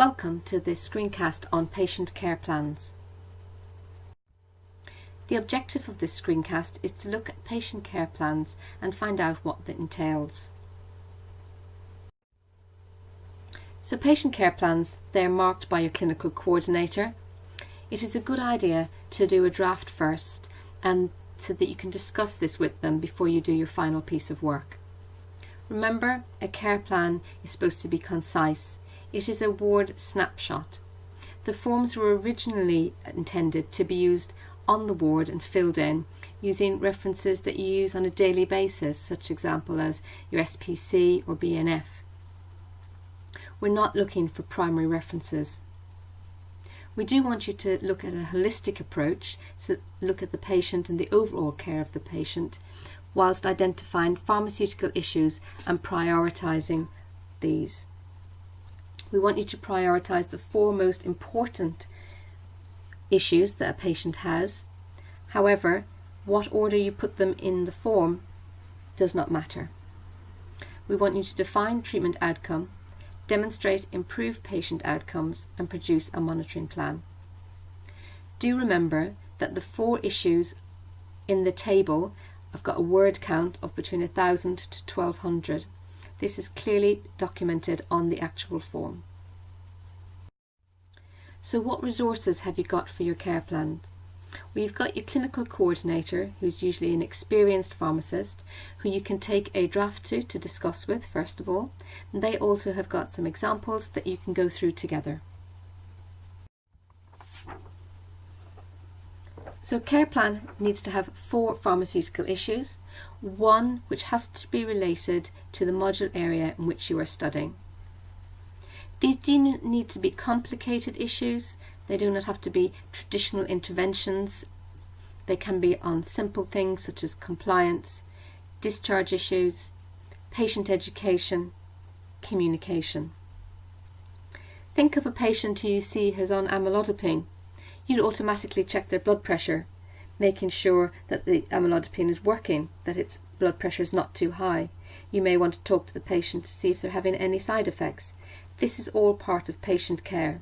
Welcome to this screencast on patient care plans. The objective of this screencast is to look at patient care plans and find out what that entails. So patient care plans, they're marked by your clinical coordinator. It is a good idea to do a draft first and so that you can discuss this with them before you do your final piece of work. Remember, a care plan is supposed to be concise. It is a ward snapshot. The forms were originally intended to be used on the ward and filled in using references that you use on a daily basis, such example as your SPC or BNF. We're not looking for primary references. We do want you to look at a holistic approach, so look at the patient and the overall care of the patient, whilst identifying pharmaceutical issues and prioritising these. We want you to prioritise the 4 most important issues that a patient has. However, what order you put them in the form does not matter. We want you to define treatment outcome, demonstrate improved patient outcomes, and produce a monitoring plan. Do remember that the 4 issues in the table have got a word count of between 1,000 to 1,200. This is clearly documented on the actual form. So what resources have you got for your care plan? Well, you've got your clinical coordinator, who's usually an experienced pharmacist, who you can take a draft to discuss with first of all. And they also have got some examples that you can go through together. So a care plan needs to have 4 pharmaceutical issues, 1 which has to be related to the module area in which you are studying. These do not need to be complicated issues. They do not have to be traditional interventions. They can be on simple things such as compliance, discharge issues, patient education, communication. Think of a patient who you see is on amlodipine. You'd automatically check their blood pressure, making sure that the amlodipine is working, that its blood pressure is not too high. You may want to talk to the patient to see if they're having any side effects. This is all part of patient care.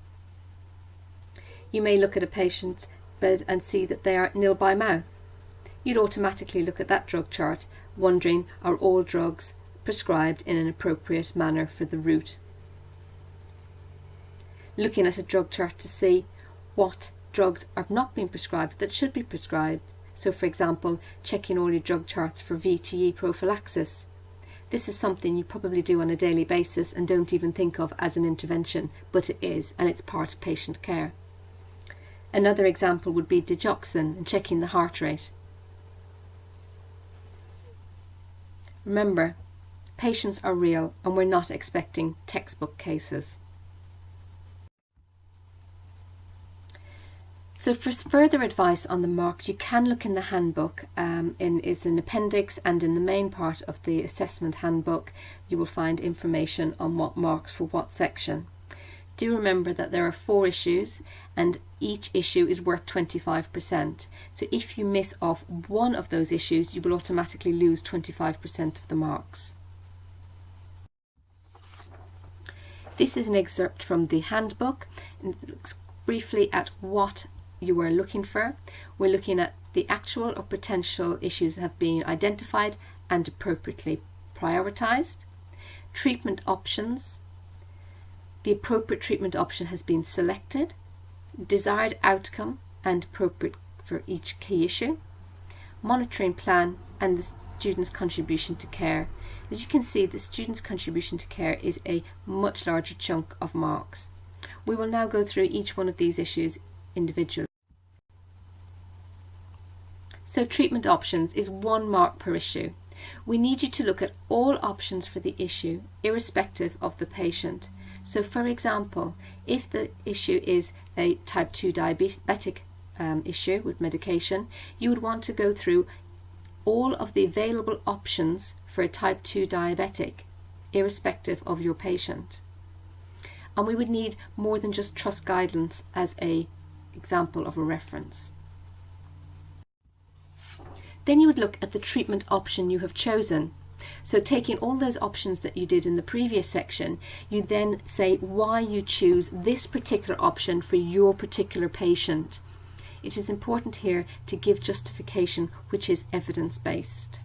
You may look at a patient's bed and see that they are nil by mouth. You'd automatically look at that drug chart, wondering, are all drugs prescribed in an appropriate manner for the route? Looking at a drug chart to see what drugs have not been prescribed that should be prescribed. So for example, checking all your drug charts for VTE prophylaxis. This is something you probably do on a daily basis and don't even think of as an intervention, but it is, and it's part of patient care. Another example would be digoxin and checking the heart rate. Remember, patients are real and we're not expecting textbook cases. So for further advice on the marks, you can look in the handbook. It's an appendix, and in the main part of the assessment handbook you will find information on what marks for what section. Do remember that there are 4 issues and each issue is worth 25%. So if you miss off one of those issues, you will automatically lose 25% of the marks. This is an excerpt from the handbook, and it looks briefly at what you are looking for. We're looking at the actual or potential issues that have been identified and appropriately prioritised, treatment options, the appropriate treatment option has been selected, desired outcome and appropriate for each key issue, monitoring plan, and the student's contribution to care. As you can see, the student's contribution to care is a much larger chunk of marks. We will now go through each one of these issues individually. So treatment options is 1 mark per issue. We need you to look at all options for the issue, irrespective of the patient. So for example, if the issue is a type 2 diabetic issue with medication, you would want to go through all of the available options for a type 2 diabetic, irrespective of your patient. And we would need more than just trust guidance as an example of a reference. Then you would look at the treatment option you have chosen. So taking all those options that you did in the previous section, you then say why you choose this particular option for your particular patient. It is important here to give justification which is evidence-based.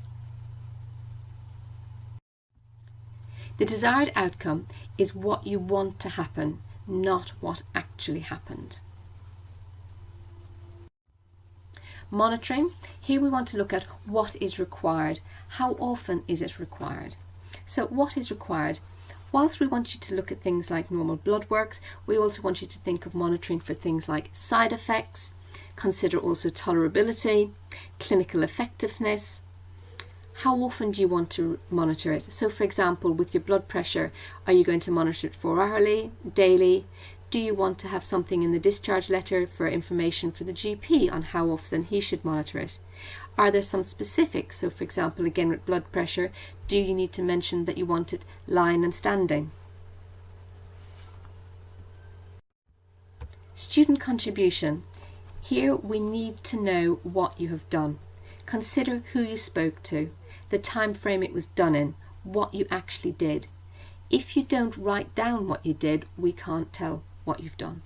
The desired outcome is what you want to happen, not what actually happened. Monitoring. Here we want to look at what is required. How often is it required? So what is required? Whilst we want you to look at things like normal blood works, we also want you to think of monitoring for things like side effects. Consider also tolerability, clinical effectiveness. How often do you want to monitor it? So for example, with your blood pressure, are you going to monitor it 4 hourly, daily? Do you want to have something in the discharge letter for information for the GP on how often he should monitor it? Are there some specifics? So for example, again with blood pressure, do you need to mention that you want it lying and standing? Student contribution. Here we need to know what you have done. Consider who you spoke to, the time frame it was done in, what you actually did. If you don't write down what you did, we can't tell what you've done.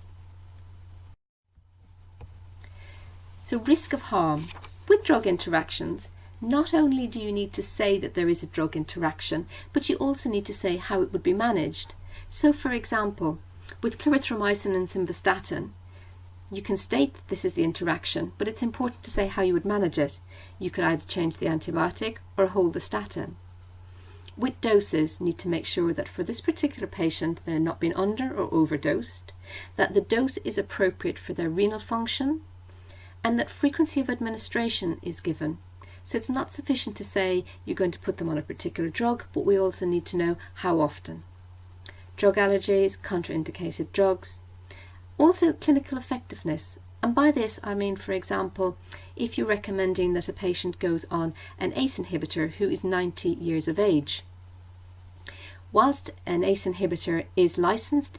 So risk of harm. With drug interactions, not only do you need to say that there is a drug interaction, but you also need to say how it would be managed. So for example, with clarithromycin and simvastatin, you can state that this is the interaction, but it's important to say how you would manage it. You could either change the antibiotic or hold the statin. With doses, need to make sure that for this particular patient they're not being under or overdosed, that the dose is appropriate for their renal function, and that frequency of administration is given. So it's not sufficient to say you're going to put them on a particular drug, but we also need to know how often. Drug allergies, contraindicated drugs. Also clinical effectiveness. And by this I mean, for example, if you're recommending that a patient goes on an ACE inhibitor who is 90 years of age. Whilst an ACE inhibitor is licensed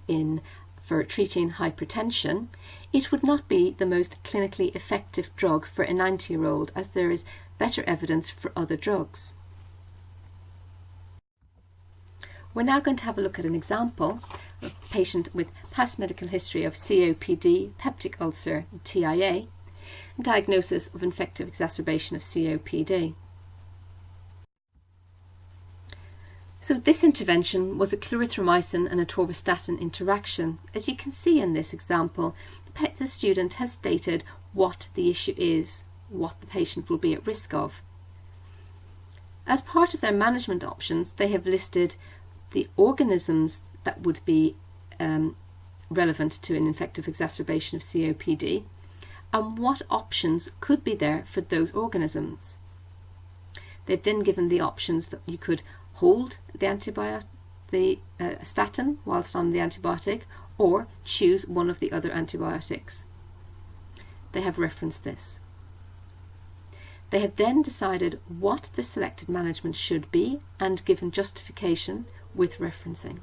for treating hypertension, it would not be the most clinically effective drug for a 90-year-old, as there is better evidence for other drugs. We're now going to have a look at an example of a patient with past medical history of COPD, peptic ulcer, TIA, and diagnosis of infective exacerbation of COPD. So this intervention was a clarithromycin and atorvastatin interaction. As you can see in this example, the student has stated what the issue is, what the patient will be at risk of. As part of their management options, they have listed the organisms that would be relevant to an infective exacerbation of COPD and what options could be there for those organisms. They've then given the options that you could hold the statin whilst on the antibiotic, or choose one of the other antibiotics. They have referenced this. They have then decided what the selected management should be and given justification with referencing.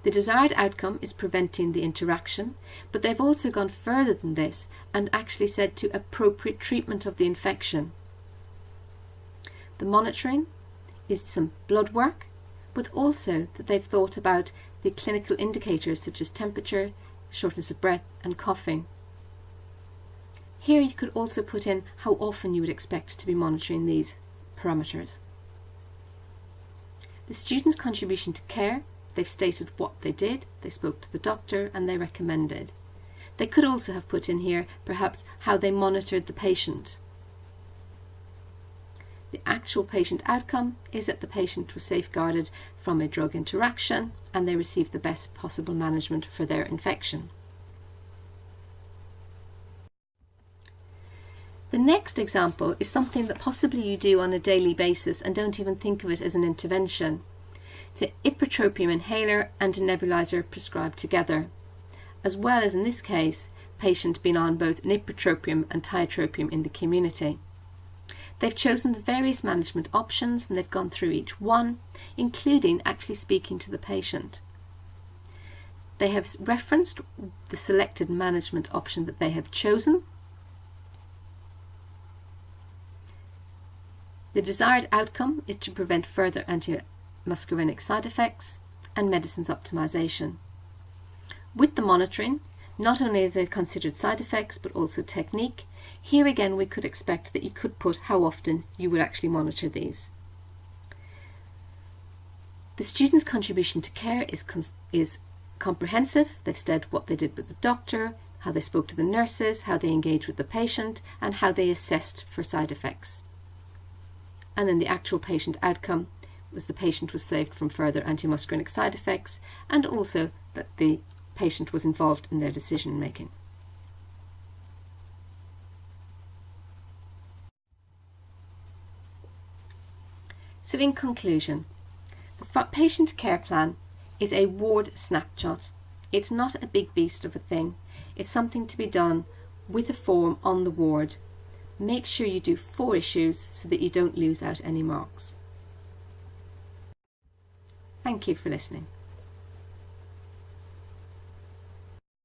The desired outcome is preventing the interaction, but they've also gone further than this and actually said to appropriate treatment of the infection. The monitoring is some blood work, but also that they've thought about the clinical indicators such as temperature, shortness of breath and coughing. Here you could also put in how often you would expect to be monitoring these parameters. The student's contribution to care, they've stated what they did, they spoke to the doctor and they recommended. They could also have put in here perhaps how they monitored the patient. The actual patient outcome is that the patient was safeguarded from a drug interaction and they received the best possible management for their infection. The next example is something that possibly you do on a daily basis and don't even think of it as an intervention. It's an ipratropium inhaler and a nebulizer prescribed together, as well as in this case, patient being on both an ipratropium and tiotropium in the community. They've chosen the various management options and they've gone through each one, including actually speaking to the patient. They have referenced the selected management option that they have chosen. The desired outcome is to prevent further antimuscarinic side effects and medicines optimization. With the monitoring, not only are they considered side effects but also technique. Here again we could expect that you could put how often you would actually monitor these. The student's contribution to care is comprehensive. They've said what they did with the doctor, how they spoke to the nurses, how they engaged with the patient, and how they assessed for side effects. And then the actual patient outcome was the patient was saved from further antimuscarinic side effects, and also that the patient was involved in their decision making. So in conclusion, the patient care plan is a ward snapshot. It's not a big beast of a thing. It's something to be done with a form on the ward. Make sure you do 4 issues so that you don't lose out any marks. Thank you for listening.